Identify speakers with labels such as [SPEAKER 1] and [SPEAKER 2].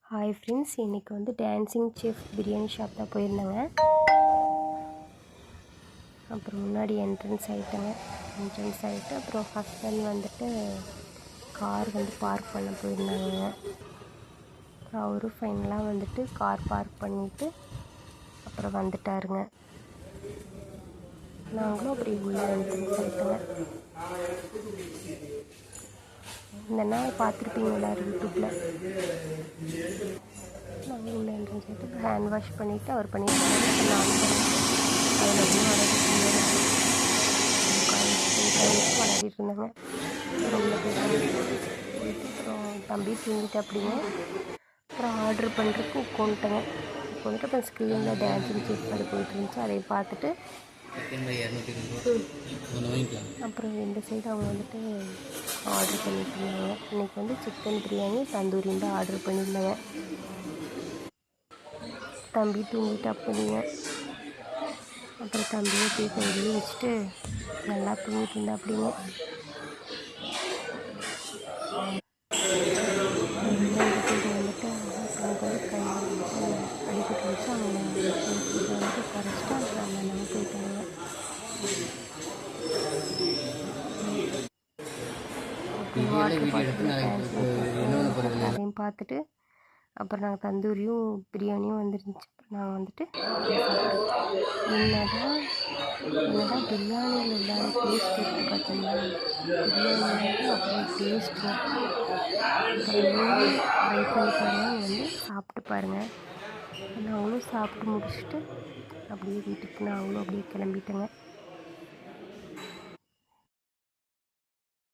[SPEAKER 1] Hi friends, இன்றைக்கி வந்து dancing chef biryani shop தான் போயிருந்தேங்க. அப்புறம் முன்னாடி என்ட்ரன்ஸ் ஆகிட்டு அப்புறம் ஹஸ்பண்ட் வந்துட்டு கார் வந்து பார்க் பண்ண போயிருந்தாங்க. அப்புறம் அவரும் ஃபைனலாக வந்துட்டு கார் பார்க் பண்ணிவிட்டு அப்புறம் வந்துட்டாருங்க. நாங்களும் அப்படி உள்ள என்ட்ரன்ஸ் ஆகிட்டோங்க. இந்த நாள் பார்த்துருப்பீங்க எல்லோரும் யூடியூப்பில். நாங்கள் உள்ள என்ட்ரன்ஸ் ஆகிட்டு ஹேண்ட் வாஷ் பண்ணிவிட்டு அவர் பண்ணிட்டு நானும் பண்ணிவிட்டு அதில் அப்படியே விளையாடிட்டு இருந்தாங்க. உள்ள போயிட்டு அப்புறம் தம்பி தூங்கிட்டு அப்படிங்க. அப்புறம் ஆர்டர் பண்ணுறதுக்கு உட்காந்துட்டேங்க. உட்காந்துட்டு அப்புறம் ஸ்க்ரீனில் டான்ஸிங் செக் அது போயிட்டு இருந்துச்சு. அதை பார்த்துட்டு அப்புறம் இந்த சைடு அவங்க வந்துட்டு ஆர்டர் பண்ணிட்டு இருந்தாங்க. இன்றைக்கி வந்து சிக்கன் பிரியாணி தந்தூரியும் தான் ஆர்டர் பண்ணியிருந்தாங்க. தம்பி தூங்கிட்டு அப்படிங்க. அப்புறம் தம்பியை தூக்கி வெளியே வச்சுட்டு நல்லா தூங்கிட்டு இருந்தா அப்படிங்க. வந்துட்டு எனக்கு வந்து கை அடிக்கிட்டு வச்சு அவங்க வந்துட்டு குறைச்சிட்டு அப்புறம் நல்லா போயிட்டாங்க. அதையும் பார்த்துட்டு அப்புறம் நாங்கள் தந்தூரியும் பிரியாணியும் வந்துருந்துச்சு. அப்புறம் நாங்கள் வந்துட்டு என்னதான் பிரியாணியில் இல்லாத டேஸ்ட் இருக்குது பார்த்தீங்களா. பிரியாணி வந்து அவ்வளோ டேஸ்ட்டு. அப்புறம் நீங்களும் ட்ரை பண்ணி பாருங்கள், வந்து சாப்பிட்டு பாருங்கள். நாங்களும் சாப்பிட்டு முடிச்சுட்டு அப்படியே வீட்டுக்கு நாங்களும் அப்படியே கிளம்பிட்டோங்க.